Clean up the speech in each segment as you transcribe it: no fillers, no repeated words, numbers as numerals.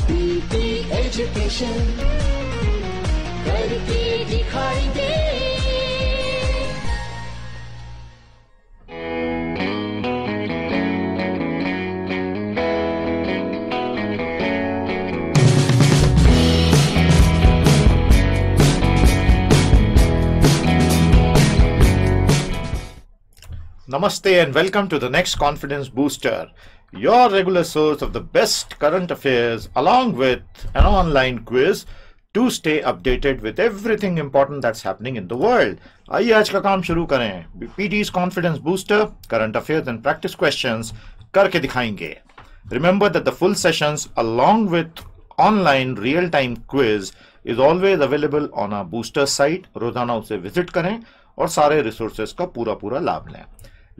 PT education करके दिखाएंगे। Namaste and welcome to the next Confidence Booster, your regular source of the best current affairs along with an online quiz to stay updated with everything important that's happening in the world. आइए आज का काम शुरू करें। PT's Confidence Booster, current affairs and practice questions करके दिखाएंगे। Remember that the full sessions along with online real-time quiz is always available on our booster site. रोजाना उसे विजिट करें और सारे रिसोर्सेज का पूरा लाभ लें।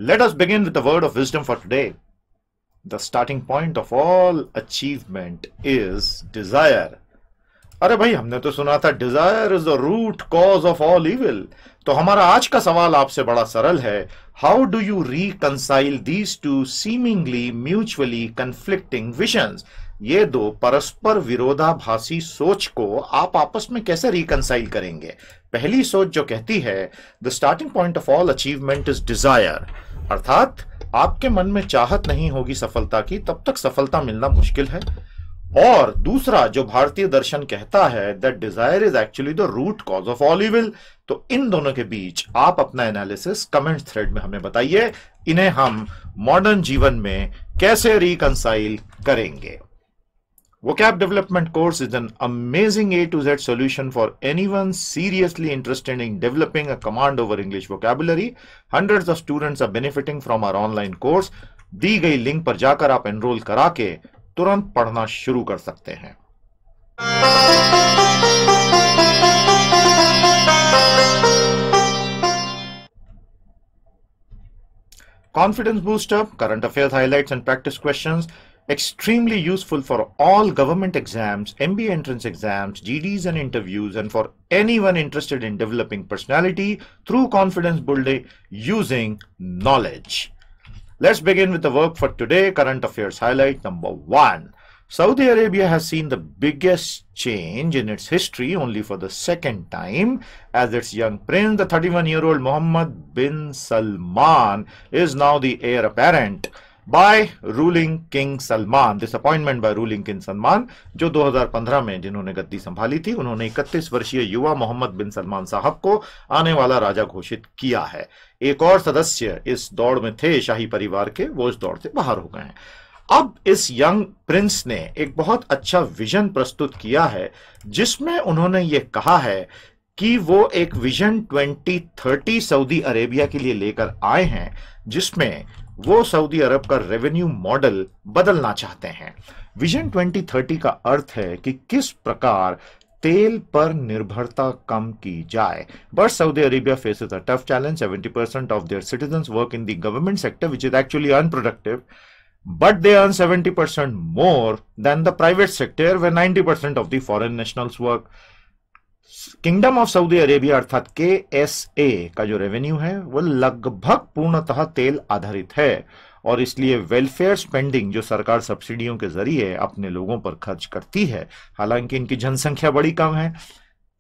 Let us begin with the word of wisdom for today. The starting point of all achievement is desire. अरे भाई, हमने तो सुना था desire is the root cause of all evil. तो हमारा आज का सवाल आपसे बड़ा सरल है। How do you reconcile these two seemingly mutually conflicting visions? ये दो परस्पर विरोधाभासी सोच को आप आपस में कैसे रिकंसाइल करेंगे? पहली सोच जो कहती है the starting point of all achievement is Dzire, अर्थात आपके मन में चाहत नहीं होगी सफलता की तब तक सफलता मिलना मुश्किल है। और दूसरा जो भारतीय दर्शन कहता है that desire is actually the root cause of all evil. तो इन दोनों के बीच आप अपना एनालिसिस कमेंट थ्रेड में हमें बताइए। इन्हें हम मॉडर्न जीवन में कैसे रिकंसाइल करेंगे? Vocab Development course is an amazing A to Z solution for anyone seriously interested in developing a command over English vocabulary. Hundreds of students are benefiting from our online course. दी गई link पर जाकर आप enrol करा के तुरंत पढ़ना शुरू कर सकते हैं। Confidence Booster, current affairs highlights and practice questions. Extremely useful for all government exams, MBA entrance exams, GDs and interviews, and for anyone interested in developing personality through confidence building using knowledge. Let's begin with the work for today. Current affairs highlight number 1. Saudi Arabia has seen the biggest change in its history only for the second time as its young prince, the 31-year-old Mohammed bin Salman, is now the heir apparent by ruling King Salman. This appointment by ruling King Salman, जो 2015 में जिन्होंने गद्दी संभाली थी, उन्होंने 31 वर्षीय युवा मोहम्मद बिन सलमान साहब को आने वाला राजा घोषित किया है। एक और सदस्य इस दौड़ में थे शाही परिवार के, वो इस दौड़ से बाहर हो गए हैं। अब इस यंग प्रिंस ने एक बहुत अच्छा विजन प्रस्तुत किया है जिसमें उन्होंने ये कहा है कि वो एक विजन 2030 सऊदी अरेबिया के लिए लेकर आए हैं जिसमें वो सऊदी अरब का रेवेन्यू मॉडल बदलना चाहते हैं। विजन 2030 का अर्थ है कि किस प्रकार तेल पर निर्भरता कम की जाए। But Saudi Arabia faces a tough challenge. 70% of their citizens work in the government sector which is actually unproductive, but they earn 70% more than the private sector where 90% of the foreign nationals work. Kingdom of Saudi Arabia अर्थात KSA का जो revenue है वो लगभग पूर्णतः तेल आधारित है और इसलिए वेलफेयर स्पेंडिंग जो सरकार सब्सिडियों के जरिए अपने लोगों पर खर्च करती है, हालांकि इनकी जनसंख्या बड़ी कम है,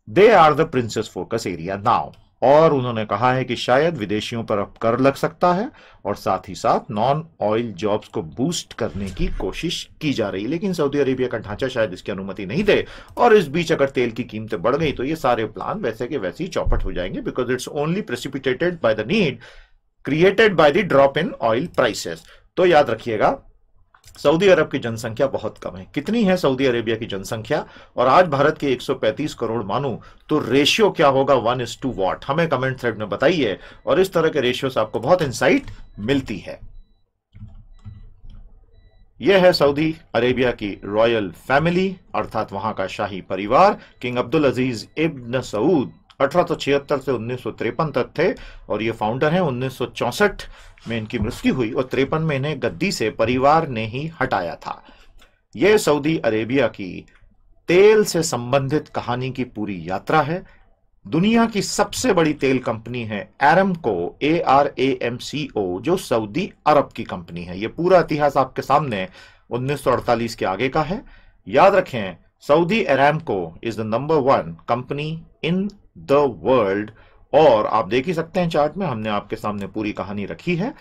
they are the princes focus area now. और उन्होंने कहा है कि शायद विदेशियों पर अब कर लग सकता है और साथ ही साथ नॉन ऑयल जॉब्स को बूस्ट करने की कोशिश की जा रही है, लेकिन सऊदी अरेबिया का ढांचा शायद इसकी अनुमति नहीं दे और इस बीच अगर तेल की कीमतें बढ़ गई तो ये सारे प्लान वैसे के वैसे ही चौपट हो जाएंगे because it's only precipitated by the need created by the drop in oil prices. तो याद रखिएगा सऊदी अरब की जनसंख्या बहुत कम है। कितनी है सऊदी अरेबिया की जनसंख्या और आज भारत के 135 करोड़ मानू तो रेशियो क्या होगा 1:, व्हाट, हमें कमेंट थ्रेड में बताइए और इस तरह के रेशियो से आपको बहुत इंसाइट मिलती है। यह है सऊदी अरेबिया की रॉयल फैमिली अर्थात वहां का शाही परिवार। किंग अब्दुल अजीज इब्न सऊद 1876 से 1953 तक थे और ये फाउंडर हैं। 1964 में इनकी मृत्यु हुई और 53 में इन्हें गद्दी से परिवार ने ही हटाया था। यह सऊदी अरेबिया की तेल से संबंधित कहानी की पूरी यात्रा है। दुनिया की सबसे बड़ी तेल कंपनी है एरामको, ARAMCO, जो सऊदी अरब की कंपनी है। यह पूरा इतिहास आपके सामने 1948 के आगे का है। याद रखें, Saudi Aramco is the number 1 company in the world, और आप देख ही सकते हैं चार्ट में, हमने आपके सामने पूरी कहानी रखी है।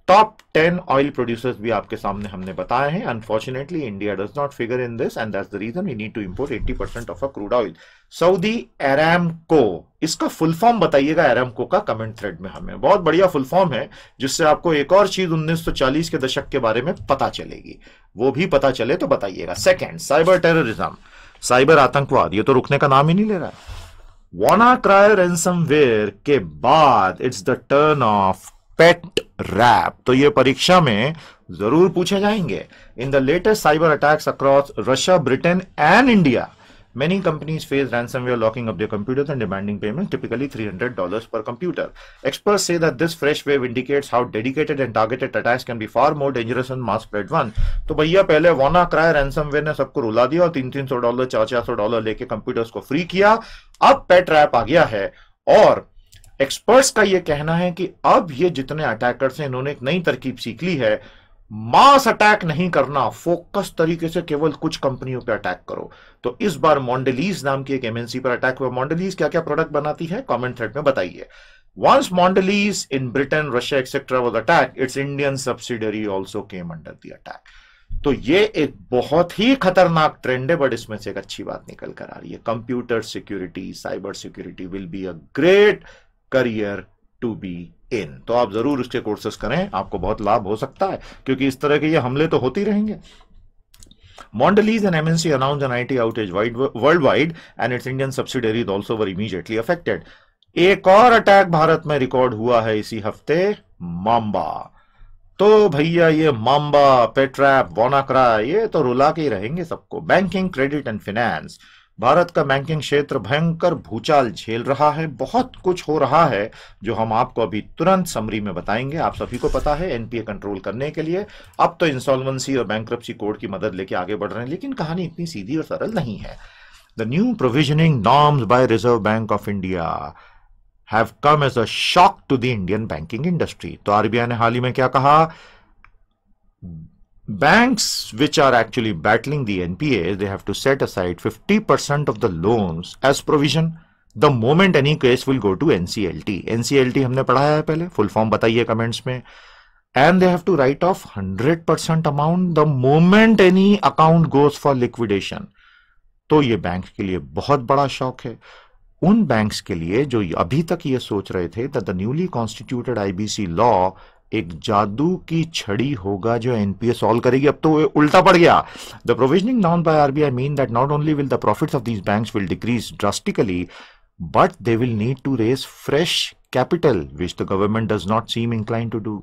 टॉप 10 ऑयल प्रोड्यूसर्स भी आपके सामने हमने बताए हैं। Unfortunately India does not figure in this and that's the reason we need to import 80% of a crude oil. Saudi Aramco, इसका फुल फॉर्म बताइएगा अरामको का कमेंट थ्रेड में, हमें बहुत बढ़िया फुल फॉर्म है जिससे आपको एक और चीज 1940 के दशक के बारे में पता चलेगी, वो भी पता चले तो बताइएगा। सेकेंड, साइबर टेररिज्म, साइबर आतंकवाद, ये तो रुकने का नाम ही नहीं ले रहा है। WannaCry रैंसमवेयर के बाद it's the turn of Petrwrap, तो ये परीक्षा में जरूर पूछे जाएंगे। In the latest cyber attacks across Russia, Britain and India, many companies face ransomware locking up their computers and demanding payments, typically $300 per computer. Experts say that this fresh wave indicates how dedicated and targeted attacks can be far more dangerous than mass spread one. तो भैया पहले WannaCry ransomware ने सबको रुला दिया और $300, $400 लेके computers को फ्री किया। अब पेट रैप आ गया है और एक्सपर्ट्स का यह कहना है कि अब ये जितने अटैकर्स हैं इन्होंने एक नई तरकीब सीख ली है, मास अटैक नहीं करना, फोकस तरीके से केवल कुछ कंपनियों पे अटैक करो। तो इस बार मॉन्डेलीज नाम की एक एमएनसी पर अटैक हुआ। मॉन्डेलीज क्या क्या प्रोडक्ट बनाती है, कमेंट थ्रेड में बताइए। Once Mondelez in Britain, Russia, etc. was attacked, its Indian subsidiary also came under the attack. तो ये एक बहुत ही खतरनाक ट्रेंड है, बट इसमें से एक अच्छी बात निकल कर आ रही है। Computer security, cyber security will be a great career to be in. तो आप जरूर इसके कोर्सेस करें, आपको बहुत लाभ हो सकता है, क्योंकि इस तरह के ये हमले तो होते ही रहेंगे। Mondelez and MNC announced an IT outage worldwide and its Indian subsidiaries also were immediately affected. एक और अटैक भारत में रिकॉर्ड हुआ है इसी हफ्ते, मांबा। तो भैया ये मांबा, पेट्रैप, WannaCry, ये तो रुला के ही रहेंगे सबको। Banking, credit and finance, Bharat का बैंकिंग क्षेत्र भयंकर भूचाल झेल रहा है। बहुत कुछ हो रहा है जो हम आपको अभी तुरंत समरी में बताएंगे। आप सभी को पता है एनपीए कंट्रोल करने के लिए अब तो इंसॉल्वेंसी और बैंक्रप्सी कोड की मदद लेके आगे बढ़ रहे हैं, लेकिन कहानी इतनी सीधी और सरल नहीं है। The new provisioning norms by Reserve Bank of India have come as a shock to the Indian banking industry. तो आरबीआई ने हाल ही में क्या कहा, banks which are actually battling the NPAs, they have to set aside 50% of the loans as provision the moment any case will go to NCLT. NCLT हमने पढ़ाया है पहले, फुल फॉर्म बताइए कमेंट्स में। And they have to write off 100% amount the moment any account goes for liquidation. तो ये bank के लिए बहुत बड़ा शौक है। उन बैंक्स के लिए जो अभी तक ये सोच रहे थे that the newly constituted IBC law एक जादू की छड़ी होगा जो एनपीए सॉल्व करेगी, अब तो उल्टा पड़ गया। The provisioning known by RBI mean that not only will the profits of these banks will decrease drastically, but they will need to raise fresh capital, which the government does not seem inclined to do.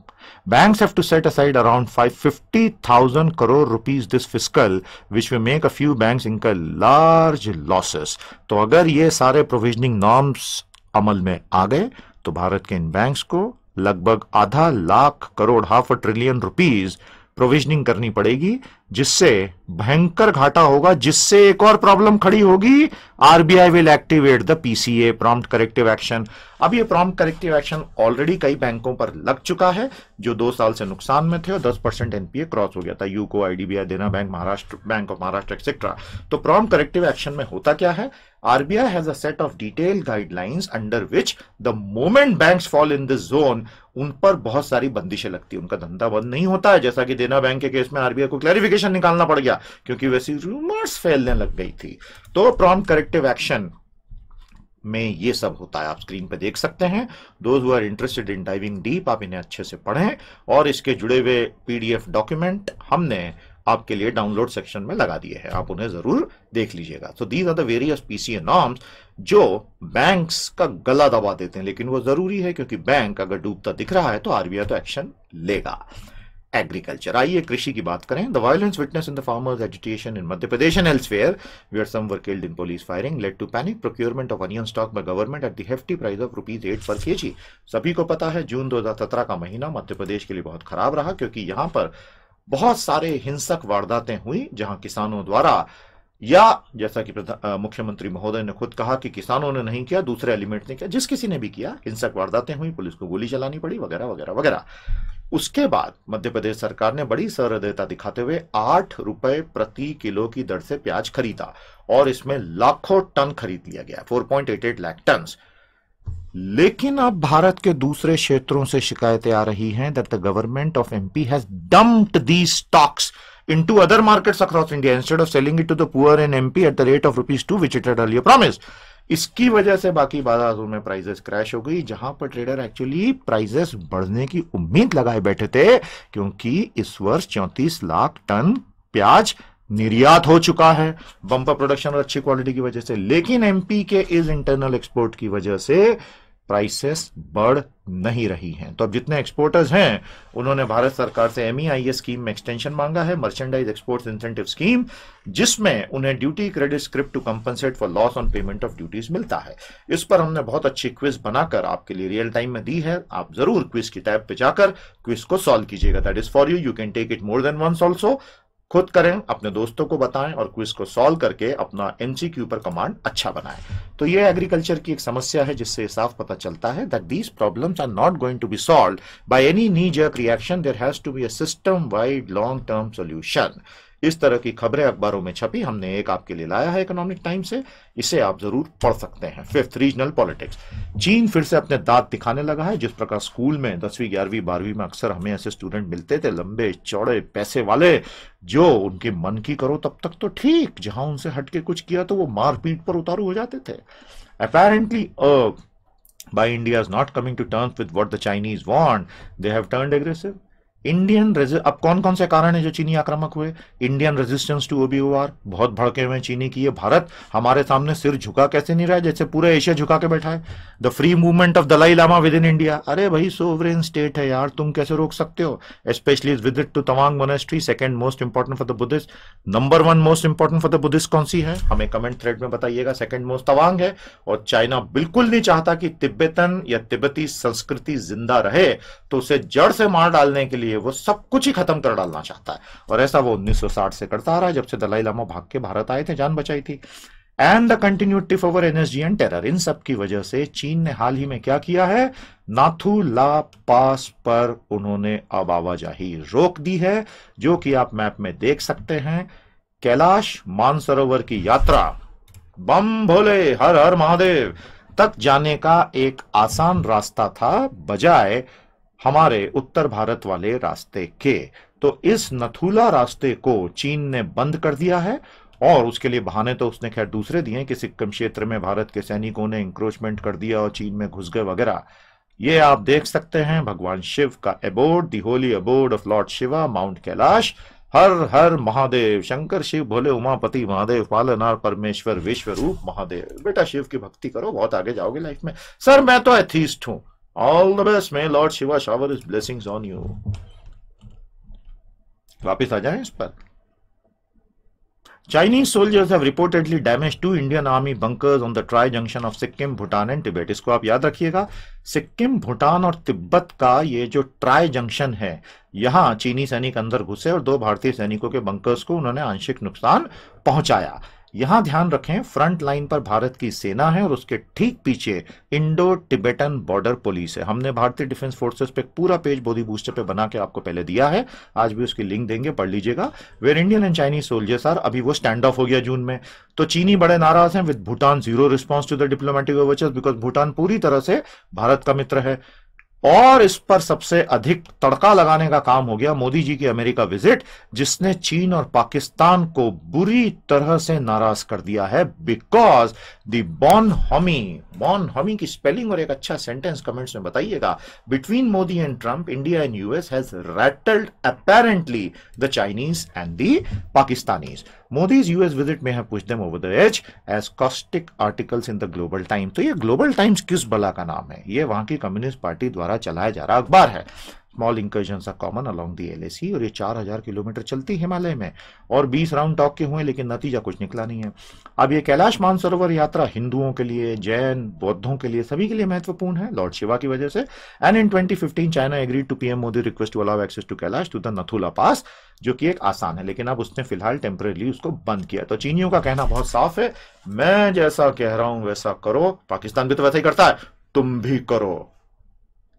Banks have to set aside around 50,000 crore rupees this fiscal, which will make a few banks incur large losses. तो अगर ये सारे provisioning norms अमल में आ गए तो भारत के इन banks को लगभग आधा lakh crore, $500 billion rupees provisioning करनी पड़ेगी, जिससे भयंकर घाटा होगा, जिससे एक और प्रॉब्लम खड़ी होगी, RBI will activate the PCA, prompt corrective action. अब ये प्रॉम्प्ट करेक्टिव एक्शन ऑलरेडी कई बैंकों पर लग चुका है जो 2 साल से नुकसान में थे और 10% एनपीए क्रॉस हो गया था, यूको, आईडीबीआई, देना bank, Maharashtra, bank of Maharashtra etcetera. तो प्रॉम्प्ट करेक्टिव एक्शन में होता क्या है, RBI has a set of detailed guidelines under which the moment banks fall in this zone, उन पर बहुत सारी बंदिशें लगती है, उनका धंधा बंद नहीं होता है। जैसा कि देना बैंक के केस में आरबीआई को क्लैरिफिकेशन निकालना पड़ गया क्योंकि वैसी रूमर्स फैलने लग गई थी। तो प्रॉम्प्ट करेक्टिव एक्शन में ये सब होता है, आप स्क्रीन पे देख सकते हैं। Those who are interested in diving deep, आप इन्हें अच्छे से पढ़ें और इसके जुड़े हुए पीडीएफ डॉक्यूमेंट हमने आपके लिए डाउनलोड सेक्शन में लगा दिए हैं, आप उन्हें जरूर देख लीजिएगा। So these are the various PCA norms जो बैंक्स का गला दबा देते हैं, लेकिन वो जरूरी है क्योंकि बैंक अगर डूबता दिख रहा है तो आरबीआई तो एक्शन लेगा। एग्रीकल्चर, आइए कृषि की बात करें। The violence witness in the farmers agitation in Madhya Pradesh and elsewhere where some were killed in police firing led to panic procurement of onion stock by government at the hefty price of ₹8 per KG. सभी को पता है जून 2017 का महीना मध्य प्रदेश के लिए बहुत खराब रहा क्योंकि यहां पर बहुत सारे हिंसक वारदातें हुई जहां किसानों द्वारा या जैसा कि मुख्यमंत्री महोदय ने खुद कहा कि किसानों ने नहीं किया, दूसरे एलिमेंट ने किया, जिस किसी ने भी किया, हिंसक वारदातें हुई, पुलिस को गोली चलानी पड़ी, वगैरह वगैरह वगैरह। उसके बाद मध्य प्रदेश सरकार ने बड़ी सहृदयता दिखाते हुए 8 रुपए प्रति किलो की दर से प्याज खरीदा और इसमें लाखों टन खरीद लिया गया, 4.88 लाख टन। लेकिन अब भारत के दूसरे क्षेत्रों से शिकायतें आ रही हैं that the government of MP has dumped these stocks into other markets across India instead of selling it to the poor in MP at the rate of ₹2 which it had earlier promised. इसकी वजह से बाकी बाजारों में prices crash हो गई, जहां पर ट्रेडर एक्चुअली प्राइसेस बढ़ने की उम्मीद लगाए बैठे थे, क्योंकि इस वर्ष 34 लाख टन प्याज निर्यात हो चुका है बम्पर प्रोडक्शन और अच्छी क्वालिटी की वजह से। लेकिन एमपी के इस इंटरनल एक्सपोर्ट की वजह से प्राइसेस बढ़ नहीं रही हैं। तो अब जितने एक्सपोर्टर्स हैं उन्होंने भारत सरकार से MEIS स्कीम में एक्सटेंशन मांगा है, मर्चेंडाइज एक्सपोर्ट्स इंसेंटिव स्कीम, जिसमें उन्हें duty credit script to compensate for loss on payment of duties मिलता है। इस पर हमने बहुत अच्छी क्विज बनाकर आपके लिए रियल टाइम में दी है, आप जरूर क्विज की टैब पे जाकर क्विज को सॉल्व कीजिएगा। That is for you can take it more than once also. खुद करें, अपने दोस्तों को बताएं और क्विज को सॉल्व करके अपना MCQ पर कमांड अच्छा बनाएं। तो ये एग्रीकल्चर की एक समस्या है जिससे साफ पता चलता है that these problems are not going to be solved by any knee jerk reaction, there has to be a system wide long term solution. इस तरह की खबरें अखबारों में छपी, हमने एक आपके लिए लाया है इकोनॉमिक टाइम्स से, इसे आप जरूर पढ़ सकते हैं। Fifth, regional politics. चीन फिर से अपने दांत दिखाने लगा है। जिस प्रकार स्कूल में 10वीं 11वीं 12वीं में अक्सर हमें ऐसे स्टूडेंट मिलते थे, लंबे चौड़े पैसे वाले, जो उनके मन की करो तब तक तो ठीक, जहां उनसे हटके कुछ किया तो वो मारपीट पर उतारू हो जाते थे। Apparently by India is not coming to terms with what the Chinese want, they have turned aggressive. अब कौन कौन से कारण है जो चीनी आक्रामक हुए? इंडियन रेजिस्टेंस टू OBOR, बहुत भड़के हुए चीनी की ये भारत हमारे सामने सिर झुका कैसे नहीं रहा है, जैसे पूरा एशिया झुका के बैठा है। The free movement of Dalai Lama within India, अरे भाई सोवरेन स्टेट है यार, तुम कैसे रोक सकते हो? Specially visit to Tawang monastery, second most important for the Buddhist. Number 1 most important for the Buddhist कौन सी है? हमें कमेंट थ्रेड में बताइएगा। सेकंड मोस्ट तवांग है, और चाइना बिल्कुल नहीं चाहता कि तिब्बतन या तिब्बती संस्कृति जिंदा रहे, तो उसे जड़ से मार डालने के लिए वो सब कुछ ही खत्म कर डालना चाहता है, और ऐसा वो 1960 से करता आ रहा है, जब से दलाई लामा भाग के भारत आए थे, जान बचाई थी। And the continued tiff over energy and terror, इन सब की वजह से चीन ने हाल ही में क्या किया है? नाथू ला पास पर उन्होंने अब आवाजाही रोक दी है, जो कि आप मैप में देख सकते हैं। कैलाश मानसरोवर की यात्रा, बम भोले हर हर महादेव तक जाने का एक आसान रास्ता था, बजाय हमारे उत्तर भारत वाले रास्ते के। तो इस नथुला रास्ते को चीन ने बंद कर दिया है, और उसके लिए बहाने तो उसने खैर दूसरे दिए कि सिक्किम क्षेत्र में भारत के सैनिकों ने इंक्रोचमेंट कर दिया और चीन में घुस गए वगैरह। ये आप देख सकते हैं भगवान शिव का abode, the holy abode of lord Shiva, mount Kailash. हर हर महादेव, शंकर शिव भोले उमापति महादेव, पालनहार परमेश्वर विश्व रूप महादेव। बेटा शिव की भक्ति करो, बहुत आगे जाओगे लाइफ में। सर मैं तो एथीस्ट हूं। All the best, may Lord Shiva shower his blessings on you. वापिस आ जाएं इस पर। Chinese soldiers have reportedly damaged 2 Indian army bunkers on the tri-junction of Sikkim, Bhutan and Tibet. इसको आप याद रखिएगा, सिक्किम, भूटान और तिब्बत का ये जो ट्राई जंक्शन है, यहां चीनी सैनिक अंदर घुसे और 2 भारतीय सैनिकों के बंकर्स को उन्होंने आंशिक नुकसान पहुंचाया। यहां ध्यान रखें, फ्रंट लाइन पर भारत की सेना है और उसके ठीक पीछे इंडो टिबेटन बॉर्डर पुलिस है। हमने भारतीय डिफेंस फोर्सेस पे पूरा पेज बोधी बूस्टर पे बना के आपको पहले दिया है, आज भी उसकी लिंक देंगे, पढ़ लीजिएगा। Where Indian and Chinese soldiers are, अभी वो स्टैंड ऑफ हो गया जून में, तो चीनी बड़े नाराज हैं with Bhutan zero response to the diplomatic overtures, because Bhutan पूरी तरह से भारत का मित्र है। और इस पर सबसे अधिक तड़का लगाने का काम हो गया मोदी जी की अमेरिका विजिट, जिसने चीन और पाकिस्तान को बुरी तरह से नाराज कर दिया है, बिकॉज द बॉनहोमी की स्पेलिंग और एक अच्छा सेंटेंस कमेंट्स में बताइएगा। Between Modi and Trump, India and US has rattled apparently the Chinese and the Pakistanis. Modi's US visit may have pushed them over the edge as caustic articles in the Global Times. तो ये global times किस बला का नाम है? ये वहां की कम्युनिस्ट पार्टी द्वारा चलाया जा रहा अखबार है। Small incursions are common along the LAC, और ये 4000 किलोमीटर चलती हिमालय में, और 20 राउंड टॉक के हुए लेकिन नतीजा कुछ निकला नहीं है। अब ये कैलाश मानसरोवर यात्रा हिंदुओं के लिए, जैन, बौद्धों के लिए, सभी के लिए महत्वपूर्ण है लॉर्ड शिवा की वजह से। And in 2015 China agreed to PM Modi request to allow access to Kailash to the Nathula pass, जो कि एक आसान है, लेकिन अब उसने फिलहाल टेम्परेली उसको बंद किया। तो चीनियों का कहना बहुत साफ है, मैं जैसा कह रहा हूं वैसा करो। पाकिस्तान भी तो वैसा ही करता है, तुम भी करो।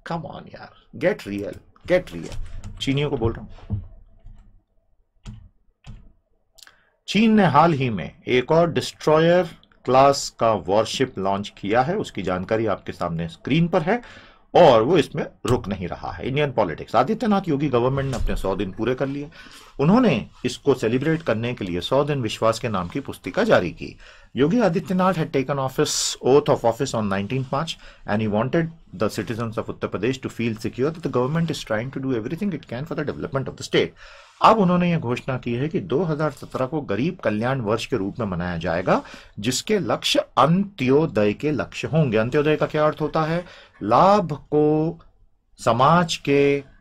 कम ऑन यार, गेट रियल, गेट रियल। चीनियों को बोल रहा हूं। चीन ने हाल ही में एक और डिस्ट्रॉयर क्लास का वॉरशिप लॉन्च किया है, उसकी जानकारी आपके सामने स्क्रीन पर है, और वो इसमें रुक नहीं रहा है। Indian politics, Adityanath Yogi government ने अपने 100 दिन पूरे कर लिए। उन्होंने इसको सेलिब्रेट करने के लिए 100 दिन विश्वास के नाम की पुस्तिका जारी की। Yogi Adityanath had taken oath of office on 19 March and he wanted the citizens of Uttar Pradesh to feel secure that the government is trying to do everything it can for the development of the state. अब उन्होंने यह घोषणा की है कि 2017 को गरीब कल्याण वर्ष के रूप में मनाया जाएगा, जिसके लक्ष्य अंत्योदय के लक्ष्य होंगे। अंत्योदय का क्या अर्थ होता है? लाभ को समाज के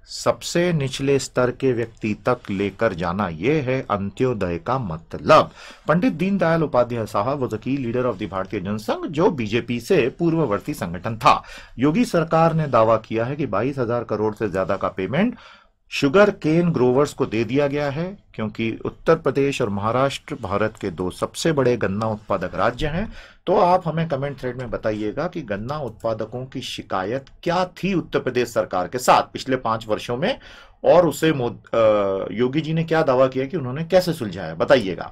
सबसे निचले स्तर के व्यक्ति तक लेकर जाना, यह है अंत्योदय का मतलब। पंडित दीनदयाल उपाध्याय साहब was the key leader of the भारतीय जनसंघ, जो बीजेपी से पूर्ववर्ती संगठन था। योगी सरकार ने दावा किया है कि 22,000 करोड़ से ज्यादा का पेमेंट शुगर केन ग्रोवर्स को दे दिया गया है, क्योंकि उत्तर प्रदेश और महाराष्ट्र भारत के 2 सबसे बड़े गन्ना उत्पादक राज्य हैं। तो आप हमें कमेंट थ्रेड में बताइएगा कि गन्ना उत्पादकों की शिकायत क्या थी उत्तर प्रदेश सरकार के साथ पिछले 5 वर्षों में, और उसे योगी जी ने क्या दावा किया कि उन्होंने कैसे सुलझाया, बताइएगा।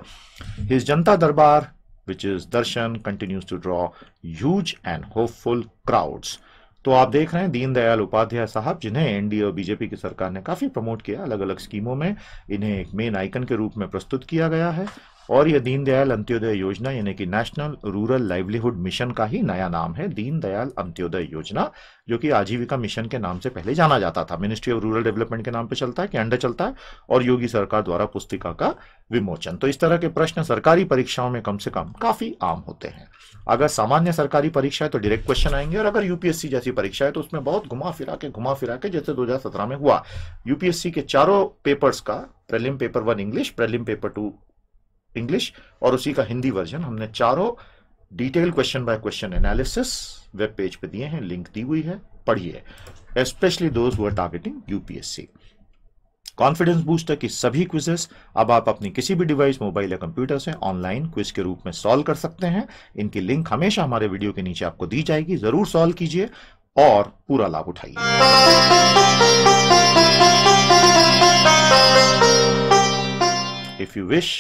His Janata Darbar which is darshan continues to draw huge and hopeful crowds. तो आप देख रहे हैं दीनदयाल उपाध्याय साहब, जिन्हें एनडीए और बीजेपी की सरकार ने काफी प्रमोट किया अलग अलग स्कीमों में। इन्हें एक मेन आइकन के रूप में प्रस्तुत किया गया है, और यह दीनदयाल अंत्योदय योजना यानी कि नेशनल रूरल लाइवलीहुड मिशन का ही नया नाम है, दीनदयाल अंत्योदय योजना, जो कि आजीविका मिशन के नाम से पहले जाना जाता था। मिनिस्ट्री ऑफ रूरल डेवलपमेंट के नाम पे चलता है, के अंडर चलता है, और योगी सरकार द्वारा पुस्तिका का विमोचन। तो इस तरह के प्रश्न सरकारी परीक्षाओं में कम से कम काफी आम होते हैं। अगर सामान्य सरकारी परीक्षा है तो डायरेक्ट क्वेश्चन आएंगे, और अगर यूपीएससी जैसी परीक्षा है तो उसमें बहुत घुमा फिरा के जैसे 2017 में हुआ। यूपीएससी के चारों पेपर्स का, prelim paper 1 English, prelim paper 2 English और उसी का हिंदी वर्जन, हमने चारों detail question by question analysis web page पे दिए हैं, लिंक दी हुई है, पढ़िए, specially those who are targeting UPSC. Confidence booster की सभी क्विजेस अब आप अपनी किसी भी डिवाइस, मोबाइल या कंप्यूटर से ऑनलाइन क्विज के रूप में सॉल्व कर सकते हैं। इनकी लिंक हमेशा हमारे वीडियो के नीचे आपको दी जाएगी, जरूर सॉल्व कीजिए और पूरा लाभ उठाइए। If you wish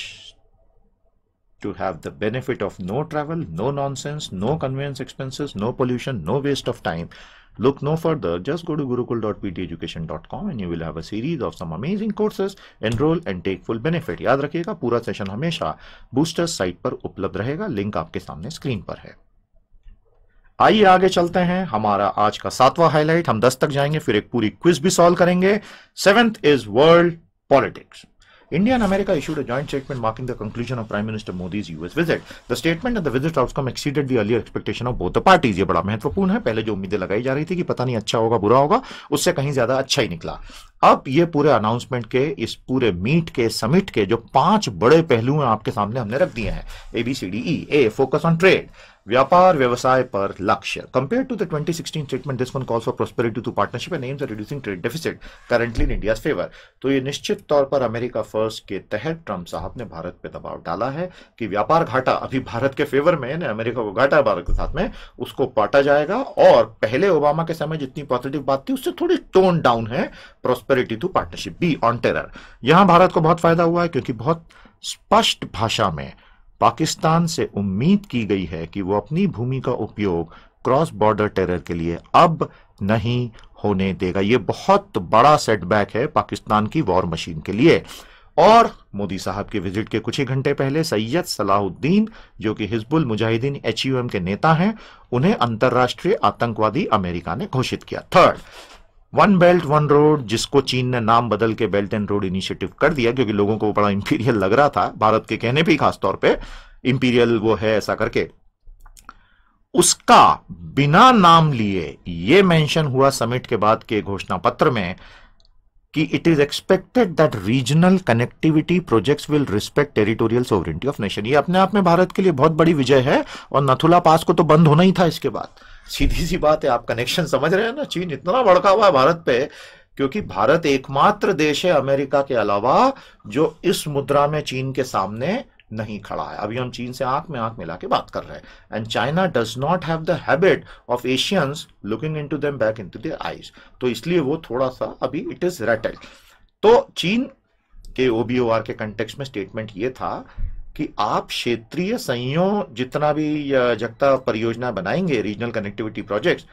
to have the benefit of no travel, no nonsense, no conveyance expenses, no pollution, no waste of time, look no further. Just go to gurukul.pteducation.com and you will have a series of some amazing courses. Enroll and take full benefit. याद रखिएगा, पूरा session हमेशा boosters site पर उपलब्ध रहेगा, link आपके सामने screen पर है। आइए आगे चलते हैं। हमारा आज का 7वां हाईलाइट, हम 10 तक जाएंगे, फिर एक पूरी क्विज भी सॉल्व करेंगे। 7th is world politics. India and America issued a joint statement marking the conclusion of Prime Minister Modi's US visit. The statement and the visit outcome exceeded the earlier expectation of both the parties. ये बड़ा महत्वपूर्ण है। पहले जो उम्मीदें लगाई जा रही थी कि पता नहीं अच्छा होगा बुरा होगा, उससे कहीं ज्यादा अच्छा ही निकला। अब ये पूरे अनाउंसमेंट के, इस पूरे मीट के, समिट के जो 5 बड़े पहलू हैं आपके सामने हमने रख दिए हैं। ABCDE। A, focus on trade, व्यापार व्यवसाय पर लक्ष्य। Compare to the 2016 statement, this one calls for prosperity to partnership and aims at reducing trade deficit currently in India's favour. तो ये निश्चित तौर पर अमेरिका फर्स्ट के तहत ट्रंप साहब ने भारत पे दबाव डाला है कि व्यापार घाटा अभी भारत के फेवर में है, अमेरिका को घाटा है भारत के साथ में, उसको पाटा जाएगा। और पहले ओबामा के समय जितनी पॉजिटिव बात थी उससे थोड़ी टोन डाउन है, prosperity to partnership. B, on terror. यहां भारत को बहुत फायदा हुआ है, क्योंकि बहुत स्पष्ट भाषा में पाकिस्तान से उम्मीद की गई है कि वो अपनी भूमि का उपयोग क्रॉस बॉर्डर टेरर के लिए अब नहीं होने देगा। ये बहुत बड़ा सेटबैक है पाकिस्तान की वॉर मशीन के लिए। और मोदी साहब के विजिट के कुछ ही घंटे पहले सैयद सलाहुद्दीन, जो कि हिजबुल मुजाहिदीन HUM के नेता हैं, उन्हें अंतरराष्ट्रीय आतंकवादी अमेरिका ने घोषित किया। Third, one belt one road, जिसको चीन ने नाम बदल के बेल्ट एंड रोड इनिशिएटिव कर दिया, क्योंकि लोगों को बड़ा इंपीरियल लग रहा था, भारत के कहने पे खास तौर पे इंपीरियल वो है ऐसा करके। उसका बिना नाम लिए ये मेंशन हुआ समिट के बाद के घोषणा पत्र में कि it is expected that regional connectivity projects will respect territorial sovereignty of nation. ये अपने आप में भारत के लिए बहुत बड़ी विजय है, और नथुला पास को तो बंद होना ही था इसके बाद। सीधी सी बात है, आप कनेक्शन समझ रहे हैं ना। चीन इतना भड़का हुआ है भारत पे, क्योंकि भारत एकमात्र देश है अमेरिका के अलावा जो इस मुद्रा में चीन के सामने नहीं खड़ा है। अभी हम चीन से आंख में आंख मिला के बात कर रहे हैं। And China does not have the habit of Asians looking into them back into their eyes, तो इसलिए वो थोड़ा सा अभी इट इज रैटल्ड। तो चीन के ओबीओआर के कंटेक्स्ट में स्टेटमेंट ये था कि आप क्षेत्रीय संयोग जितना भी जगता परियोजना बनाएंगे, रीजनल कनेक्टिविटी प्रोजेक्ट्स,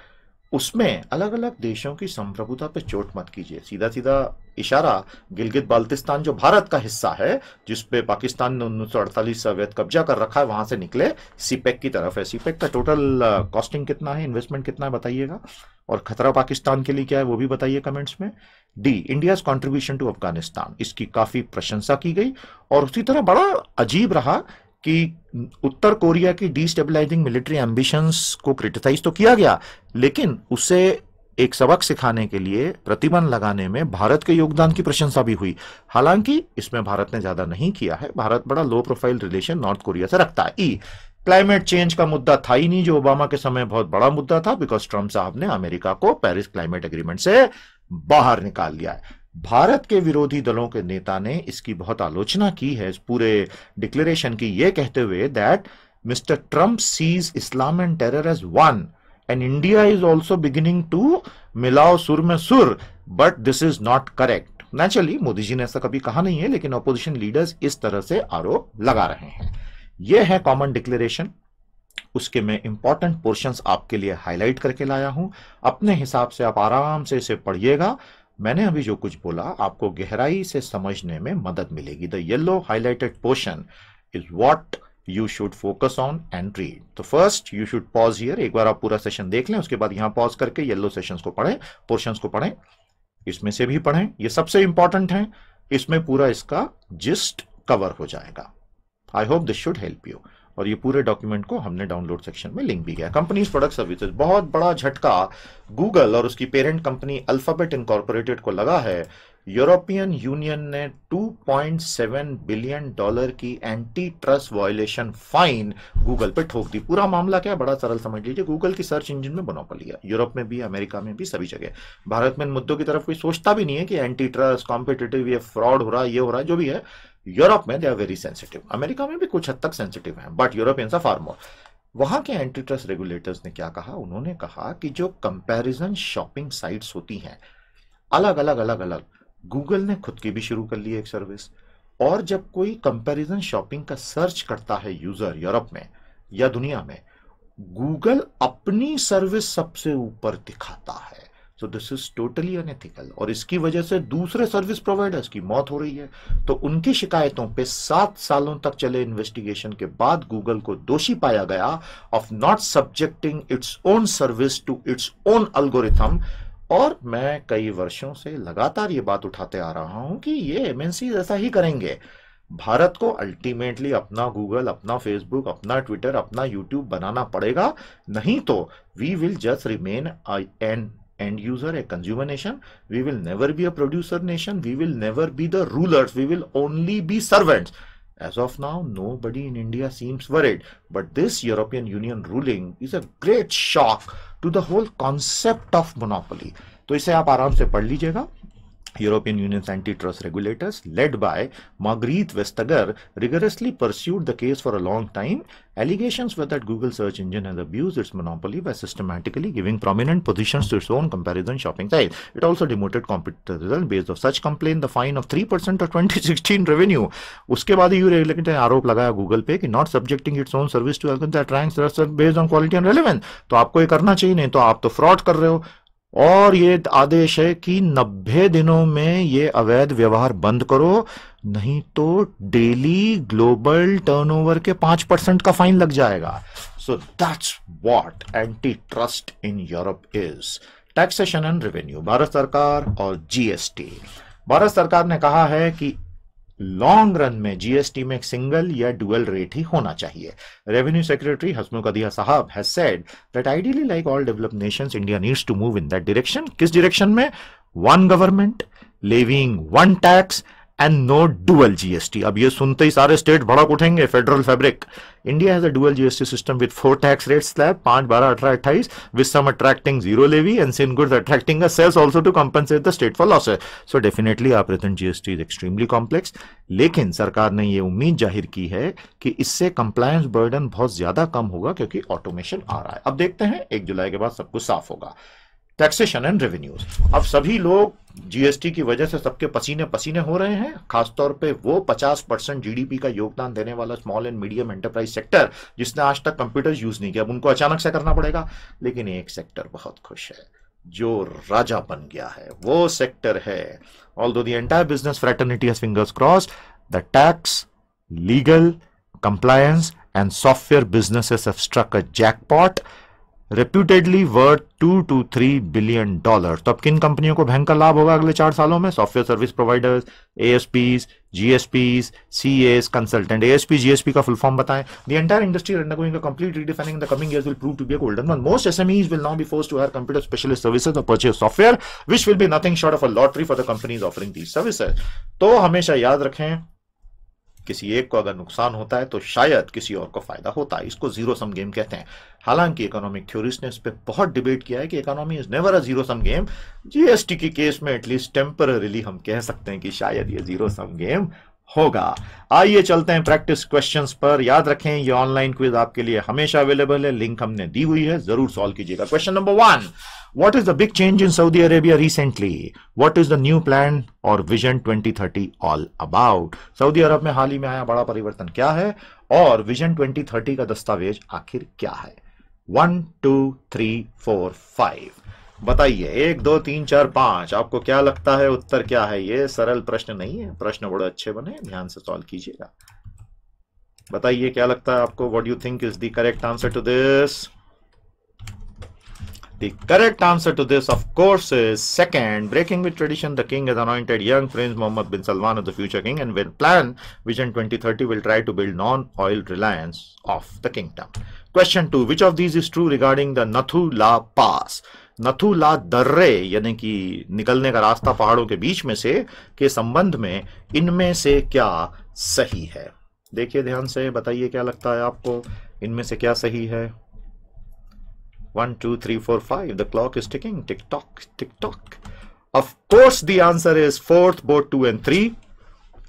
उसमें अलग अलग देशों की संप्रभुता पे चोट मत कीजिए। सीधा सीधा इशारा गिलगित बाल्टिस्तान जो भारत का हिस्सा है, जिसपे पाकिस्तान ने 1948 से अवैध कब्जा कर रखा है, वहां से निकले सीपेक की तरफ है। सीपेक का टोटल कॉस्टिंग कितना है, इन्वेस्टमेंट कितना है बताइएगा, और खतरा पाकिस्तान के लिए क्या है वो भी बताइए कमेंट्स में। D, India's contribution to Afghanistan, इसकी काफी प्रशंसा की गई। और उसी तरह बड़ा अजीब रहा कि उत्तर कोरिया की डिस्टेबलाइजिंग मिलिट्री एम्बिशंस को क्रिटिसाइज तो किया गया, लेकिन उसे एक सबक सिखाने के लिए प्रतिबंध लगाने में भारत के योगदान की प्रशंसा भी हुई। हालांकि इसमें भारत ने ज्यादा नहीं किया है। भारत बड़ा low profile relation north Korea से रखता है। ई, क्लाइमेट चेंज का मुद्दा था ही नहीं, जो ओबामा के समय बहुत बड़ा मुद्दा था, बिकॉज ट्रंप साहब ने अमेरिका को पेरिस क्लाइमेट एग्रीमेंट से बाहर निकाल लिया है। भारत के विरोधी दलों के नेता ने इसकी बहुत आलोचना की है, इस पूरे डिक्लेरेशन की, ये कहते हुए that mister Trump sees Islam and terror as one and India is also beginning to मिलाओ सुर में सुर, but this is not correct. Naturally Modi ji ने ऐसा कभी कहा नहीं है, लेकिन ऑपोजिशन लीडर्स इस तरह से आरोप लगा रहे हैं। यह है कॉमन डिक्लेरेशन। उसके मैं इंपॉर्टेंट पोर्शंस आपके लिए हाईलाइट करके लाया हूं। अपने हिसाब से आप आराम से इसे पढ़िएगा। मैंने अभी जो कुछ बोला आपको गहराई से समझने में मदद मिलेगी। The yellow highlighted portion is what you should focus on and read. तो first you should pause here, एक बार आप पूरा सेशन देख लें, उसके बाद यहां पॉज करके येलो सेशंस को पढ़ें, पोर्शंस को पढ़ें, इसमें से भी पढ़ें, ये सबसे इंपॉर्टेंट है। इसमें पूरा इसका जिस्ट कवर हो जाएगा। I hope this should help you. और ये पूरे डॉक्यूमेंट को हमने डाउनलोड सेक्शन में लिंक भी किया। कंपनीज प्रोडक्ट सर्विसेज, बहुत बड़ा झटका गूगल और उसकी पेरेंट कंपनी अल्फाबेट इनकॉर्पोरेटेड को लगा है। यूरोपियन यूनियन ने $2.7 बिलियन की anti trust violation fine Google पे ठोक दी। पूरा मामला क्या है, बड़ा सरल समझ लीजिए। गूगल की सर्च इंजन में मोनोपोली है, यूरोप में भी, अमेरिका में भी, सभी जगह। भारत में इन मुद्दों की तरफ कोई सोचता भी नहीं है कि एंटी ट्रस्ट, कॉम्पिटिटिव, ये फ्रॉड हो रहा है, ये हो रहा है, जो भी है। यूरोप में they are very sensitive, America में भी कुछ हद तक सेंसिटिव है, but Europeans are far more. वहां के एंटी ट्रस्ट रेगुलेटर्स ने क्या कहा, उन्होंने कहा कि जो कंपैरिजन शॉपिंग साइट्स होती हैं अलग अलग, गूगल ने खुद की भी शुरू कर ली एक सर्विस। और जब कोई कंपैरिजन शॉपिंग का सर्च करता है यूजर यूरोप में या दुनिया में, गूगल अपनी सर्विस सबसे ऊपर दिखाता है। So this is totally unethical, और इसकी वजह से दूसरे सर्विस प्रोवाइडर्स की मौत हो रही है। तो उनकी शिकायतों पे 7 सालों तक चले इन्वेस्टिगेशन के बाद गूगल को दोषी पाया गया of not subjecting its own service to its own algorithm. और मैं कई वर्षों से लगातार ये बात उठाते आ रहा हूं कि ये एमएनसी ऐसा ही करेंगे। भारत को अल्टीमेटली अपना गूगल, अपना फेसबुक, अपना ट्विटर, अपना यूट्यूब बनाना पड़ेगा, नहीं तो we will just remain an end user, a consumer nation. We will never be a producer nation. We will never be the rulers. We will only be servants. As of now, nobody in India seems worried. But this European Union ruling is a great shock to the whole concept of monopoly. तो इसे आप आराम से पढ़ लीजिएगा। European Union's antitrust regulators, led by Margrethe Vestager, rigorously pursued the case for a long time. Allegations were that Google search engine has abused its monopoly by systematically giving prominent positions to its own comparison shopping site. It also demoted competitors. Based of such complaint, the fine of 3% of 2016 revenue. उसके बाद EU regulator ने आरोप लगाया Google पे कि not subjecting its own service to algorithm that ranks based on quality and relevance. तो आपको ये करना चाहिए, नहीं तो आप तो फ्रॉड कर रहे हो। और ये आदेश है कि 90 दिनों में ये अवैध व्यवहार बंद करो, नहीं तो डेली ग्लोबल टर्नओवर के 5% का फाइन लग जाएगा। So that's what anti trust in Europe is. Taxation and revenue, Bharat सरकार और जीएसटी। भारत सरकार ने कहा है कि लॉन्ग रन में जीएसटी में एक सिंगल या डुअल रेट ही होना चाहिए। रेवेन्यू सेक्रेटरी हसमुख अदिया साहब has said that ideally like all developed nations India needs to move in that direction. किस डायरेक्शन में? One government, levying one tax and no dual GST. अब ये सुनते ही सारे स्टेट भड़क उठेंगे, federal fabric. India has a dual GST system with 4 tax rate slab, 5, 12, 18, 28, with some attracting zero levy and sin goods attracting a cess also to compensate the state for losses. So definitely आप return GST is extremely complex. लेकिन सरकार ने ये उम्मीद जाहिर की है कि इससे कंप्लायंस बर्डन बहुत ज्यादा कम होगा क्योंकि ऑटोमेशन आ रहा है. अब देखते हैं 1 जुलाई के बाद सब कुछ साफ होगा. Taxation and revenues. अब सभी लोग जीएसटी की वजह से सबके पसीने पसीने हो रहे हैं, खासतौर पे वो 50% जीडीपी का योगदान देने वाला small and medium enterprise sector जिसने आज तक कंप्यूटर यूज नहीं किया. अब उनको अचानक से करना पड़ेगा. लेकिन एक सेक्टर बहुत खुश है, जो राजा बन गया है. वो सेक्टर है, although the entire business fraternity has fingers crossed, the tax, legal, compliance and software businesses have struck a jackpot reputedly worth 2 to 3 billion dollar. तो अब किन कंपनियों को भयंकर लाभ होगा अगले 4 सालों में? Software service providers, ASPs, GSPs, CS, consultant. ASP, GSP का फुल फॉर्म बताएं. The entire industry undergoing a complete redefining in the coming years will prove to be a golden one. Most SMEs will now be forced to hire computer specialist services or purchase software, which will be nothing short of a lottery for the companies offering these services. तो हमेशा याद रखें, किसी एक को अगर नुकसान होता है तो शायद किसी और को फायदा होता है. इसको जीरो सम गेम कहते हैं. हालांकि इकोनॉमिक थ्योरिस्ट ने इस पे बहुत डिबेट किया है कि economy is never a zero sum game. GST की केस में एटलीस्ट टेम्पररीली हम कह सकते हैं कि शायद ये जीरो सम गेम होगा. आइए चलते हैं प्रैक्टिस क्वेश्चंस पर. याद रखें, ये ऑनलाइन क्विज आपके लिए हमेशा अवेलेबल है, लिंक हमने दी हुई है, जरूर सॉल्व कीजिएगा. Question number 1, what is the big change in Saudi Arabia recently? What is the new plan or vision 2030 all about? Saudi अरब में हाल ही में आया बड़ा परिवर्तन क्या है और विजन 2030 का दस्तावेज आखिर क्या है? 1, 2, 3, 4, 5 बताइए. 1, 2, 3, 4, 5. आपको क्या लगता है उत्तर क्या है? ये सरल प्रश्न नहीं है, प्रश्न बड़े अच्छे बने, ध्यान से सॉल्व कीजिएगा. बताइए क्या लगता है आपको? What do you think is the correct answer to this? The correct answer to this, of course, is second. Breaking with tradition, the king has anointed young Prince Mohammed bin Salman as the future king, and will plan Vision 2030 will try to build non-oil reliance of the kingdom. Question 2. Which of these is true regarding the Nathula Pass? नथुला दर्रे यानी कि निकलने का रास्ता पहाड़ों के बीच में से के संबंध में इनमें से क्या सही है? देखिए ध्यान से, बताइए क्या लगता है आपको, इनमें से क्या सही है? 1, 2, 3, 4, 5. The clock is ticking. Tick tock, tick tock. Of course, the answer is fourth, both 2 and 3.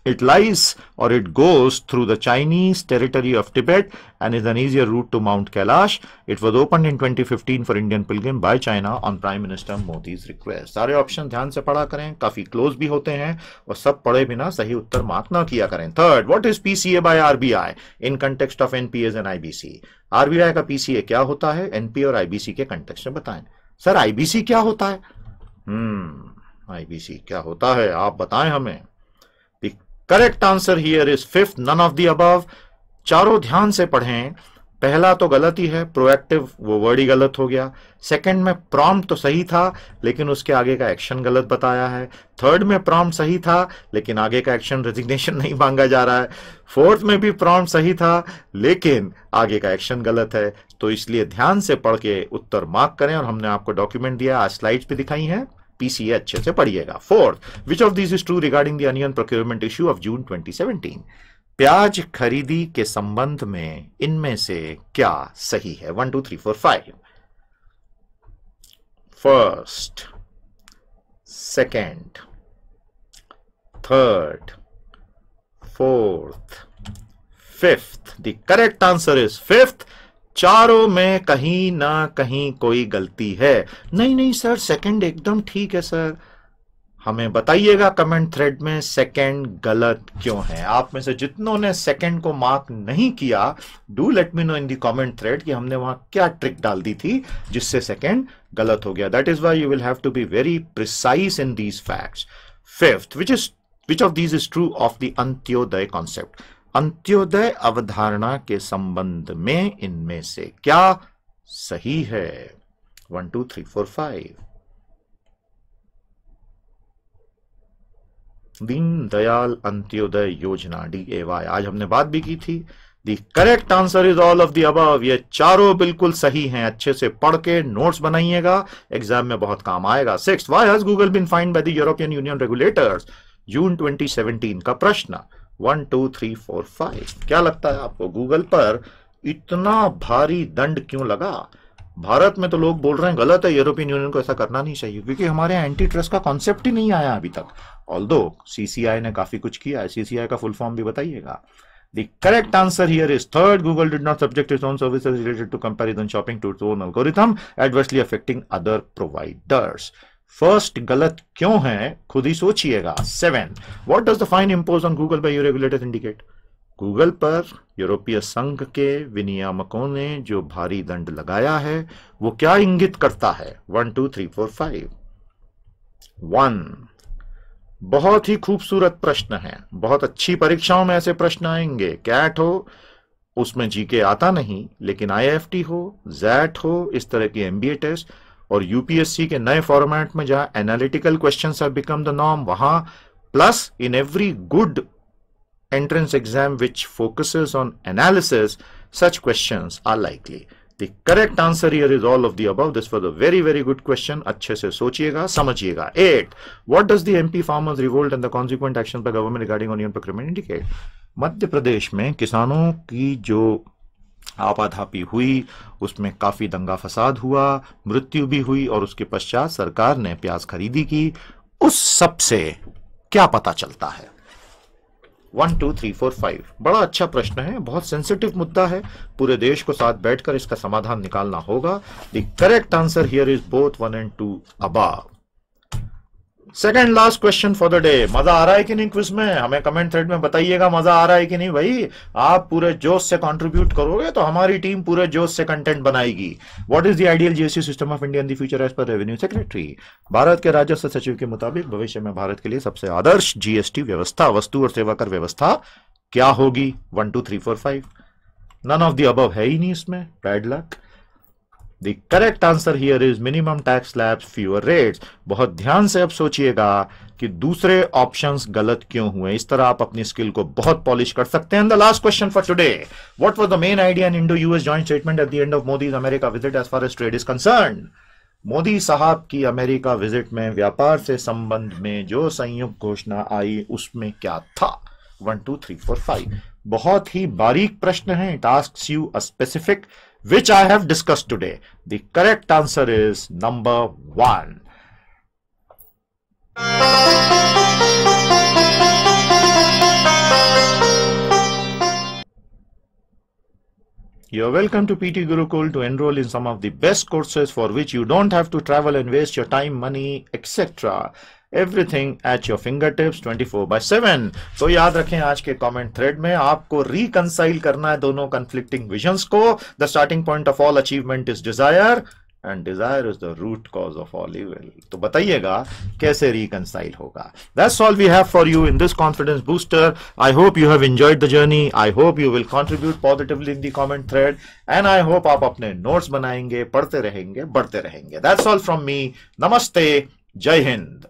It lies or it goes through the Chinese territory of Tibet and is an easier route to Mount Kailash. It was opened in 2015 for Indian pilgrim by China on Prime Minister Modi's request. सारे option ध्यान से पढ़ा करें, काफी close भी होते हैं और सब पढ़े बिना सही उत्तर मार्क ना किया करें. Third, what is PCA by RBI in context of NPS and IBC? RBI का पीसीए क्या होता है? एनपीए और आईबीसी के कंटेक्स्ट में बताएं. सर आईबीसी क्या होता है? आईबीसी क्या होता है आप बताएं हमें. Correct answer here is fifth, none of the above. चारों ध्यान से पढ़ें. पहला तो गलत ही है, प्रोएक्टिव वो वर्ड ही गलत हो गया. सेकंड में प्रॉम्प्ट तो सही था लेकिन उसके आगे का एक्शन गलत बताया है. थर्ड में प्रॉम्प्ट सही था लेकिन आगे का एक्शन रेजिग्नेशन नहीं मांगा जा रहा है. फोर्थ में भी प्रॉम्प्ट सही था लेकिन आगे का एक्शन गलत है. तो इसलिए ध्यान से पढ़ के उत्तर मार्क करें और हमने आपको डॉक्यूमेंट दिया, आज स्लाइड्स पे दिखाई है, पीसीए अच्छे से पढ़िएगा. Fourth, which of this is true regarding the onion procurement issue of June 2017? प्याज खरीदी के संबंध में इनमें से क्या सही है? 1, 2, 3, 4, 5. First, second, third, fourth, fifth. The correct answer is fifth. चारों में कहीं ना कहीं कोई गलती है. नहीं सर, सेकंड एकदम ठीक है सर. हमें बताइएगा कमेंट थ्रेड में सेकंड गलत क्यों है. आप में से जितनों ने सेकंड को मार्क नहीं किया, do let me know in the comment thread कि हमने वहां क्या ट्रिक डाल दी थी जिससे सेकंड गलत हो गया. That is why you will have to be very precise in these facts. Fifth, which of these is true of the Antyodaya concept? Antyodaya अवधारणा के संबंध में इनमें से क्या सही है? 1, 2, 3, 4, 5. दीन दयाल अंत्योदय योजना, DAY, आज हमने बात भी की थी. The correct answer is all of the above. ये चारों बिल्कुल सही हैं। अच्छे से पढ़ के नोट्स बनाइएगा, एग्जाम में बहुत काम आएगा। 6. Why has Google been fined by the European Union regulators? जून 2017 का प्रश्न। 1 2 3 4 5। क्या लगता है आपको, गूगल पर इतना भारी दंड क्यों लगा? भारत में तो लोग बोल रहे हैं गलत है, यूरोपियन यूनियन को ऐसा करना नहीं चाहिए, क्योंकि हमारे यहाँ एंटी ट्रस्ट का कॉन्सेप्ट ही नहीं आया अभी तक। ऑल्दो सीसीआई ने काफी कुछ किया है। सीसीआई का फुल फॉर्म भी बताइएगा। The correct answer here is third. Google did not subject its own services related to comparison shopping to its own algorithm, adversely affecting other providers. First गलत क्यों है, खुद ही सोचिएगा। 7. What does the fine imposed on Google by your regulators indicate? Google पर यूरोपीय संघ के विनियामकों ने जो भारी दंड लगाया है वो क्या इंगित करता है? 1 2 3 4 5। 1. बहुत ही खूबसूरत प्रश्न है, बहुत अच्छी परीक्षाओं में ऐसे प्रश्न आएंगे। कैट हो उसमें जीके आता नहीं, लेकिन आईएफटी हो, जैट हो, इस तरह की एमबीए टेस्ट, और यूपीएससी के नए फॉर्मेट में जहां analytical questions have become the norm, वहां plus in every good entrance exam which focuses on analysis, such questions are likely. The correct answer here is all of the above. This was a very very good question. अच्छे से सोचिएगा, समझिएगा। 8. What does the MP farmers revolt and the consequent actions by government regarding onion procurement indicate? Madhya Pradesh में किसानों की जो आपाधापी हुई, उसमें काफी दंगा फसाद हुआ, मृत्यु भी हुई, और उसके पश्चात सरकार ने प्याज खरीदी की। उस सब से क्या पता चलता है? 1 2 3 4 5। बड़ा अच्छा प्रश्न है, बहुत सेंसिटिव मुद्दा है, पूरे देश को साथ बैठकर इसका समाधान निकालना होगा। The correct answer here is both 1 and 2 above. Second last question for the day. मजा आ रहा है कि नहीं क्विज में? हमें कमेंट थ्रेड में बताइएगा मजा आ रहा है कि नहीं भाई। आप पूरे जोश से कंट्रीब्यूट करोगे तो हमारी टीम पूरे जोश से कंटेंट बनाएगी। What is the ideal GST system of India in the future as per revenue secretary? Bharat के राजस्व सचिव के मुताबिक भविष्य में भारत के लिए सबसे आदर्श जीएसटी व्यवस्था, वस्तु और सेवा कर व्यवस्था क्या होगी? 1 2 3 4 5। नन ऑफ द अबव है ही नहीं इसमें, bad luck. The correct answer here is minimum tax slabs, fewer rates. बहुत ध्यान से अब सोचिएगा कि दूसरे ऑप्शंस गलत क्यों हुए। इस तरह आप अपनी स्किल को बहुत पॉलिश कर सकते हैं। The last question for today. What was the main idea in Indo-US joint statement at the end of Modi's America visit as far as trade is concerned? Modi साहब की अमेरिका विजिट में व्यापार से संबंध में जो संयुक्त घोषणा आई उसमें क्या था? 1 2 3 4 5। बहुत ही बारीक प्रश्न है। It asks you a specific which I have discussed today. The correct answer is number 1. You're welcome to PT Gurukul to enroll in some of the best courses for which you don't have to travel and waste your time, money, etc. Everything at your fingertips 24/7. तो याद रखें, आज के comment thread में आपको reconcile करना है दोनों कंफ्लिक्टिंग विजन्स को। The starting point of all achievement is desire and desire is the root cause of all evil. तो बताइएगा कैसे रिकंसाइल होगा। That's all we have for you in this confidence booster. I hope you have enjoyed the journey. I hope you will contribute positively in the comment thread and I hope आप अपने notes बनाएंगे, पढ़ते रहेंगे, बढ़ते रहेंगे। That's all from me. नमस्ते, जय हिंद।